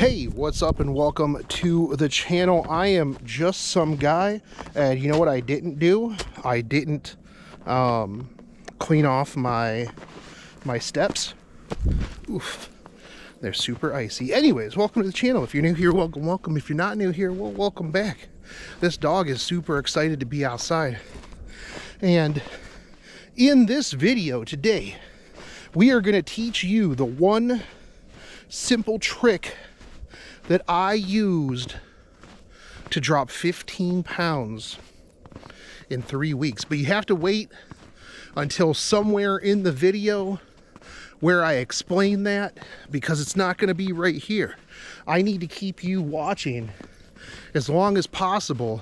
Hey, what's up and welcome to the channel. I am just some guy, and you know what I didn't do? I didn't clean off my steps. Oof, they're super icy. Anyways, welcome to the channel. If you're new here, welcome. If you're not new here, well, welcome back. This dog is super excited to be outside. And in this video today, we are going to teach you the one simple trick that I used to drop 15 pounds in 3 weeks. But you have to wait until somewhere in the video where I explain that, because it's not going to be right here. I need to keep you watching as long as possible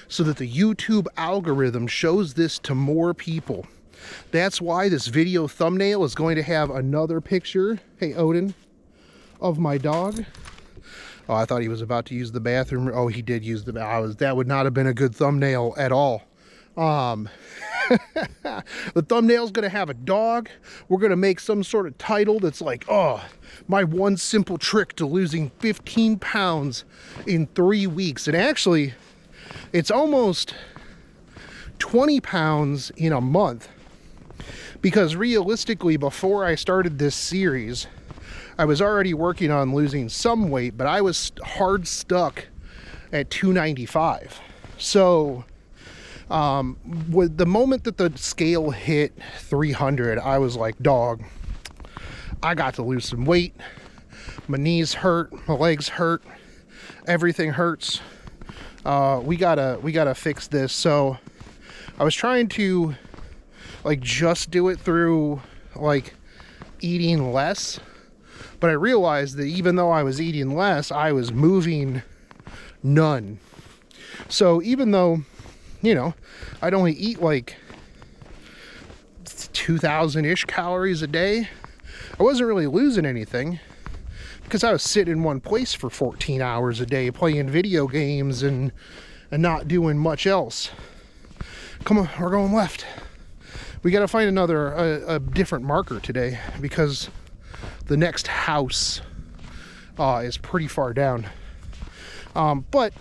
so that the YouTube algorithm shows this to more people. That's why this video thumbnail is going to have another picture, hey Odin, of my dog. Oh, I thought he was about to use the bathroom. Oh, he did use the bathroom. That would not have been a good thumbnail at all. The thumbnail's gonna have a dog. We're gonna make some sort of title that's like, oh, my one simple trick to losing 15 pounds in 3 weeks. And actually, it's almost 20 pounds in a month. Because realistically, before I started this series, I was already working on losing some weight, but I was hard stuck at 295. So with the moment that the scale hit 300, I was like, dog, I got to lose some weight. My knees hurt, my legs hurt, everything hurts. We gotta fix this. So I was trying to like just do it through like eating less. But I realized that even though I was eating less, I was moving none. So even though, you know, I'd only eat like 2,000-ish calories a day, I wasn't really losing anything because I was sitting in one place for 14 hours a day playing video games and not doing much else. Come on, we're going left. We got to find a different marker today because the next house is pretty far down. But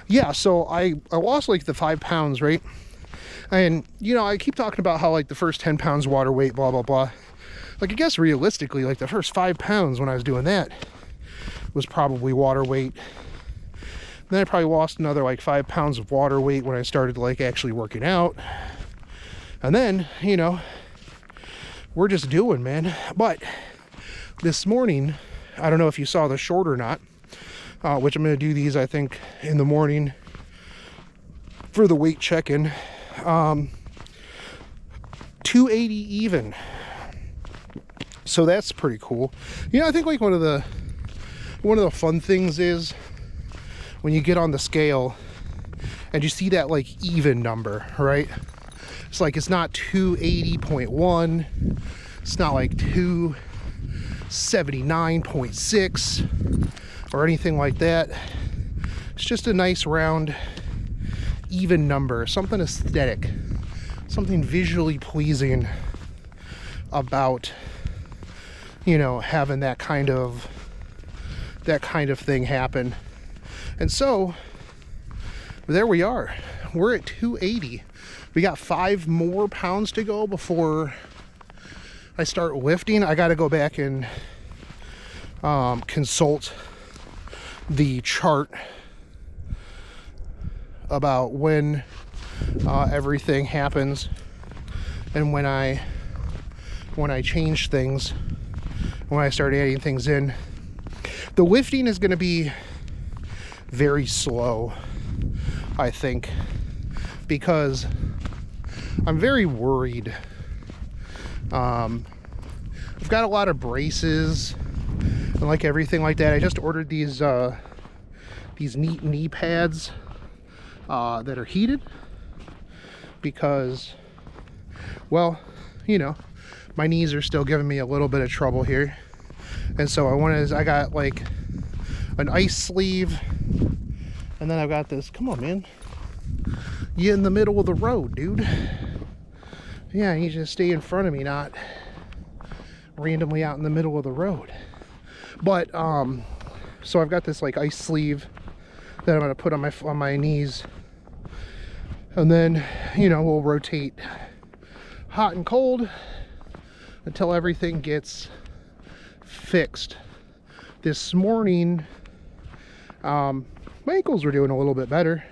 yeah, so I lost like the 5 pounds, right? And you know, I keep talking about how like the first 10 pounds water weight, blah, blah, blah. Like I guess realistically, like the first 5 pounds when I was doing that was probably water weight. Then I probably lost another like 5 pounds of water weight when I started like actually working out. And then, you know, we're just doing, man. But this morning, I don't know if you saw the short or not, which I'm going to do these, I think, in the morning for the weight check-in. 280 even. So that's pretty cool. You know, I think like one of the fun things is when you get on the scale and you see that like even number, right? It's like it's not 280.1, it's not like 279.6 or anything like that. It's just a nice round even number, something aesthetic, something visually pleasing about, you know, having that kind of thing happen. And so there we are, we're at 280. We got 5 more pounds to go before I start lifting. I got to go back and consult the chart about when everything happens and when I change things, when I start adding things in. The lifting is going to be very slow, I think, because I'm very worried. I've got a lot of braces and like everything like that. I just ordered these neat knee pads that are heated because, well, you know, my knees are still giving me a little bit of trouble here. And so I got like an ice sleeve, and then I've got this, come on man, you in the middle of the road, dude. Yeah, you just stay in front of me, not randomly out in the middle of the road. But so I've got this like ice sleeve that I'm gonna put on my knees, and then, you know, we'll rotate hot and cold until everything gets fixed. This morning, my ankles were doing a little bit better.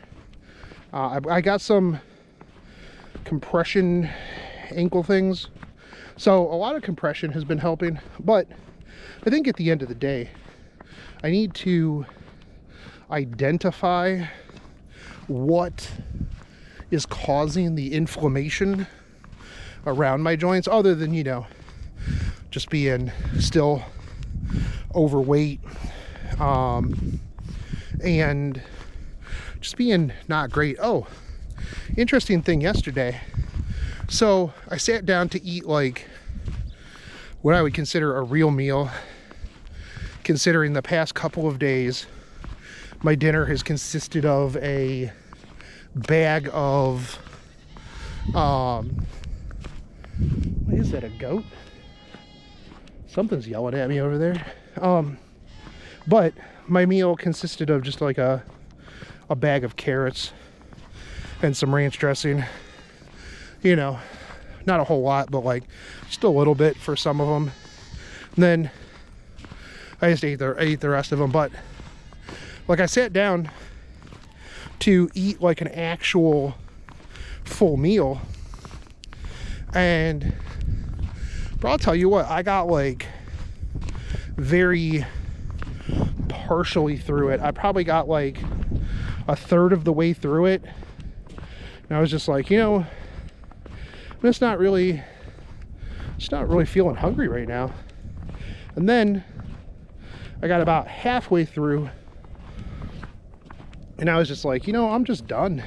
I got some compression ankle things, so a lot of compression has been helping, but I think at the end of the day, I need to identify what is causing the inflammation around my joints, other than, you know, just being still overweight, and just being not great. Oh, interesting thing yesterday. So I sat down to eat like what I would consider a real meal, considering the past couple of days my dinner has consisted of a bag of what is that, a goat? Something's yelling at me over there. But my meal consisted of just like a bag of carrots and some ranch dressing. You know, not a whole lot, but like just a little bit for some of them. And then I just ate the rest of them. But like, I sat down to eat like an actual full meal, and bro, I'll tell you what, I got like very partially through it. I probably got like a third of the way through it, and I was just like, you know, I'm just not really feeling hungry right now. And then I got about halfway through, and I was just like, you know, I'm just done.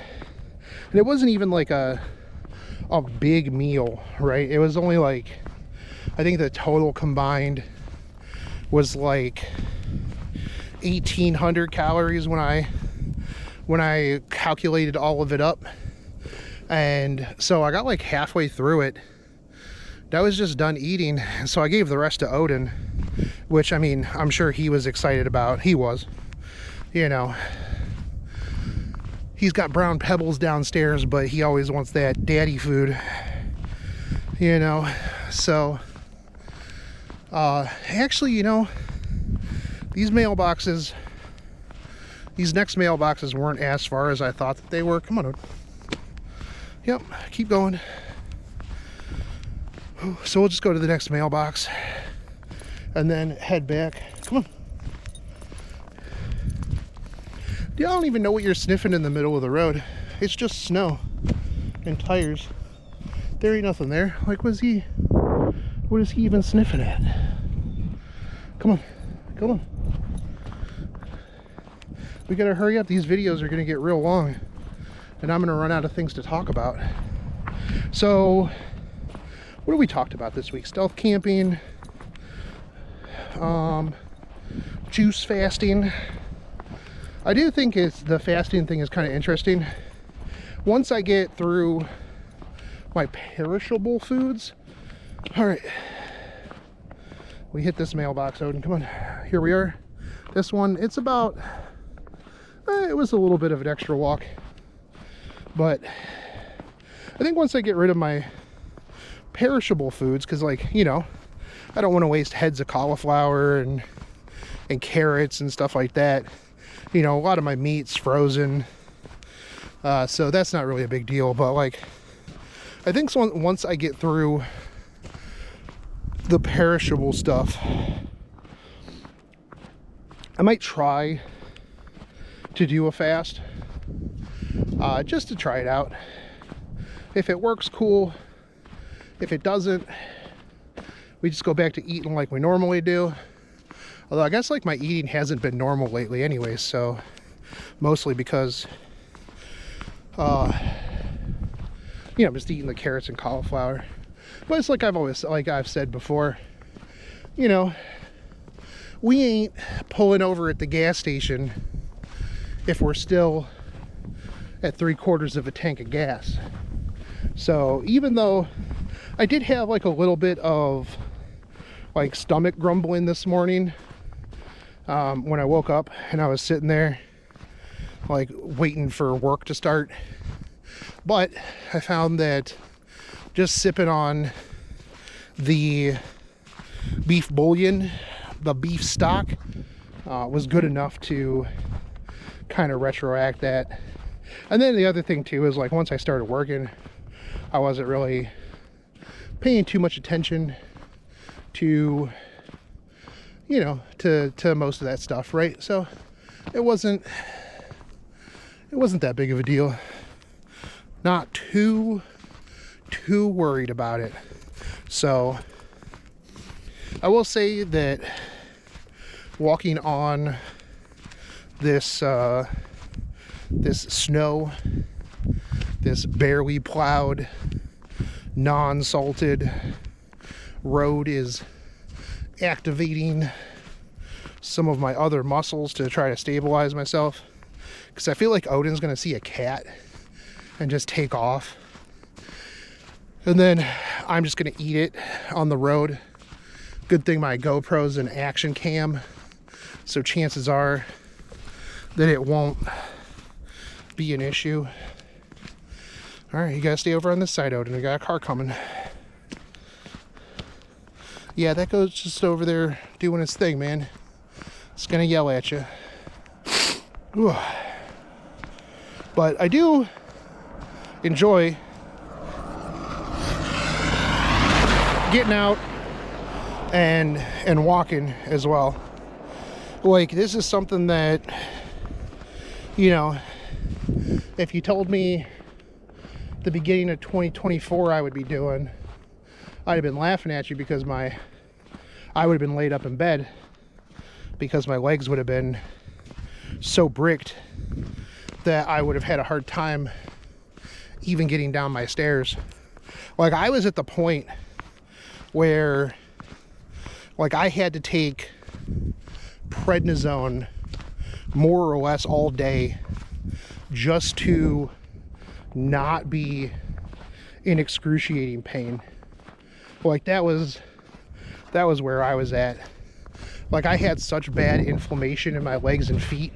And it wasn't even like a big meal, right? It was only like, I think the total combined was like 1,800 calories when I calculated all of it up. And so I got like halfway through it. I was just done eating, so I gave the rest to Odin, which, I mean, I'm sure he was excited about. He was, you know, he's got brown pebbles downstairs, but he always wants that daddy food, you know. So actually, you know, these next mailboxes weren't as far as I thought that they were. Come on, Odin. Yep, keep going. So we'll just go to the next mailbox and then head back. Come on. I don't even know what you're sniffing in the middle of the road. It's just snow and tires. There ain't nothing there. Like, what is he even sniffing at? Come on, come on. We gotta hurry up. These videos are gonna get real long, and I'm gonna run out of things to talk about. So, what have we talked about this week? Stealth camping, juice fasting. I do think the fasting thing is kind of interesting. Once I get through my perishable foods. All right, we hit this mailbox, Odin. Come on, here we are. This one, it's about, it was a little bit of an extra walk, but I think once I get rid of my perishable foods, because, like, you know, I don't want to waste heads of cauliflower and carrots and stuff like that. You know, a lot of my meat's frozen, so that's not really a big deal. But, like, I think once I get through the perishable stuff, I might try to do a fast, just to try it out. If it works, cool. If it doesn't, we just go back to eating like we normally do. Although I guess, like, my eating hasn't been normal lately anyway, so mostly because you know, I'm just eating the carrots and cauliflower. But it's like I've said before, you know, we ain't pulling over at the gas station if we're still at 3/4 of a tank of gas. So even though I did have like a little bit of like stomach grumbling this morning, when I woke up and I was sitting there like waiting for work to start. But I found that just sipping on the beef bouillon, the beef stock, was good enough to kind of retroact that. And then the other thing too is, like, once I started working, I wasn't really paying too much attention to, you know, to most of that stuff, right? So it wasn't that big of a deal. Not too worried about it. So I will say that walking on this this snow, this barely plowed, non-salted road is activating some of my other muscles to try to stabilize myself, because I feel like Odin's gonna see a cat and just take off, and then I'm just gonna eat it on the road. Good thing my GoPro's an action cam, so chances are that it won't be an issue. All right, you gotta stay over on this side, Odin. We got a car coming. Yeah, that goes just over there doing its thing, man. It's gonna yell at you. Ooh. But I do enjoy getting out and walking as well. Like, this is something that, you know, if you told me the beginning of 2024 I would be doing, I'd have been laughing at you, because I would have been laid up in bed because my legs would have been so bricked that I would have had a hard time even getting down my stairs. Like, I was at the point where, like, I had to take prednisone more or less all day just to not be in excruciating pain. Like, that was where I was at. Like, I had such bad inflammation in my legs and feet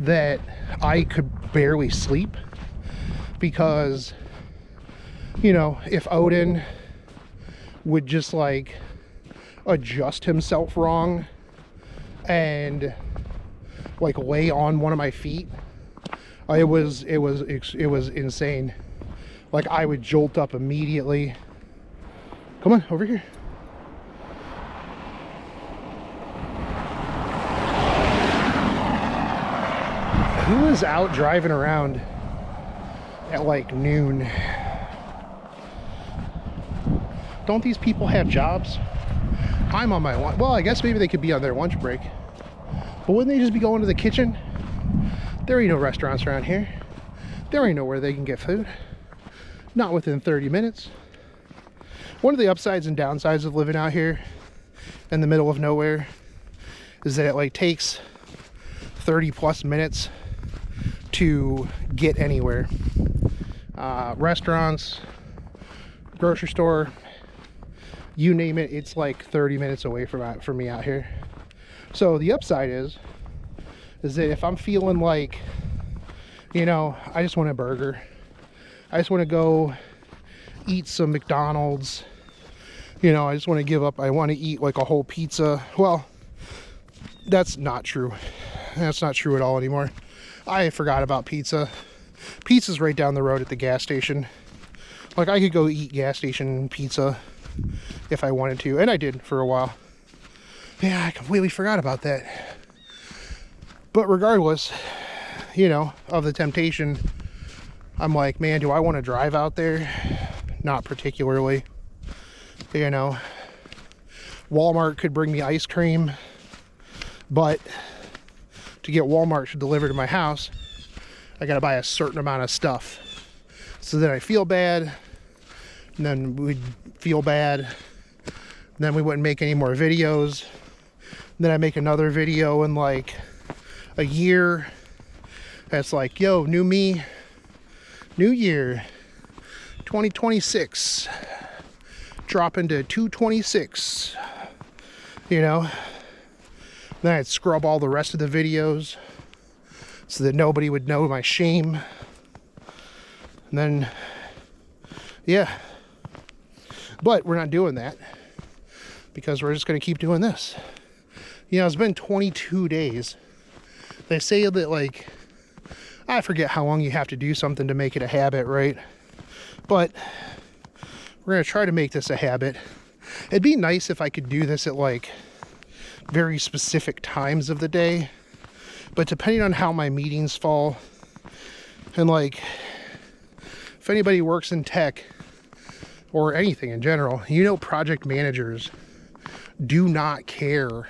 that I could barely sleep, because, you know, if Odin would just like adjust himself wrong and like lay on one of my feet, it was insane. Like, I would jolt up immediately. Come on, over here. Who is out driving around at like noon? Don't these people have jobs? I'm on my lunch. Well, I guess maybe they could be on their lunch break. But wouldn't they just be going to the kitchen? There ain't no restaurants around here. There ain't nowhere they can get food. Not within 30 minutes. One of the upsides and downsides of living out here in the middle of nowhere is that it like takes 30 plus minutes to get anywhere. Restaurants, grocery store, you name it, it's like 30 minutes away from me out here. So the upside is that if I'm feeling like, you know, I just want a burger, I just want to go eat some McDonald's, you know, I just want to give up, I want to eat like a whole pizza. Well, that's not true. That's not true at all anymore. I forgot about pizza. Pizza's right down the road at the gas station. Like, I could go eat gas station pizza if I wanted to, and I did for a while. Yeah, I completely forgot about that. But regardless, you know, of the temptation, I'm like, man, do I want to drive out there? Not particularly. You know, Walmart could bring me ice cream, but to get Walmart to deliver to my house, I gotta buy a certain amount of stuff. So then I feel bad, and then we'd feel bad, and then we wouldn't make any more videos. And then I make another video in like a year. That's like, yo, new me, new year, 2026, drop into 226, you know. Then I'd scrub all the rest of the videos so that nobody would know my shame. And then, yeah. But we're not doing that because we're just going to keep doing this. You know, it's been 22 days. They say that, like, I forget how long you have to do something to make it a habit, right? But we're going to try to make this a habit. It'd be nice if I could do this at, like, very specific times of the day. But depending on how my meetings fall, and, like, if anybody works in tech or anything in general, you know, project managers do not care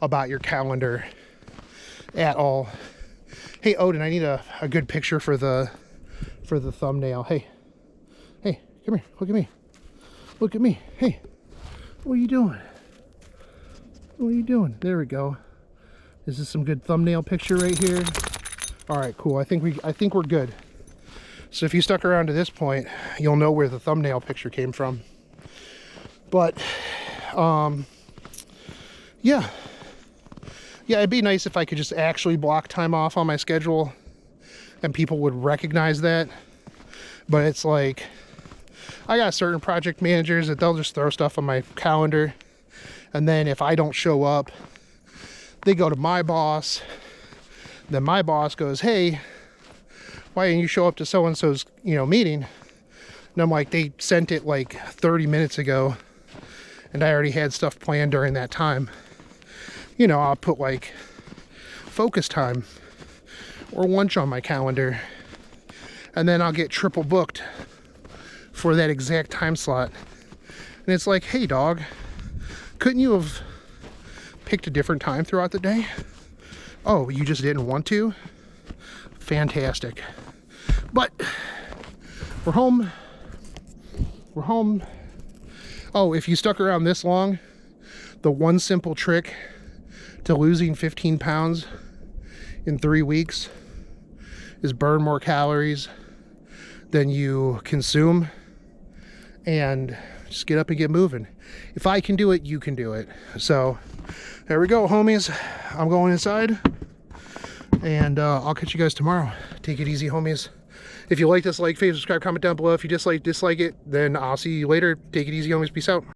about your calendar at all. Hey, Odin, I need a good picture for the thumbnail. Hey, come here. Look at me. Look at me. Hey, what are you doing? What are you doing? There we go. This is some good thumbnail picture right here. All right, cool. I think we're good. So if you stuck around to this point, you'll know where the thumbnail picture came from. But yeah, it'd be nice if I could just actually block time off on my schedule and people would recognize that. But it's like, I got certain project managers that they'll just throw stuff on my calendar, and then if I don't show up, they go to my boss. Then my boss goes, hey, why didn't you show up to so-and-so's, you know, meeting? And I'm like, they sent it like 30 minutes ago and I already had stuff planned during that time. You know, I'll put like focus time or lunch on my calendar, and then I'll get triple booked for that exact time slot. And it's like, hey dog, couldn't you have picked a different time throughout the day? Oh, you just didn't want to? Fantastic. But we're home. We're home. Oh, if you stuck around this long, the one simple trick to losing 15 pounds in 3 weeks is burn more calories than you consume and just get up and get moving. If I can do it, you can do it. So there we go, homies. I'm going inside, and I'll catch you guys tomorrow. Take it easy, homies. If you like this, like, favorite, subscribe, comment down below. If you dislike it, then I'll see you later. Take it easy, homies. Peace out.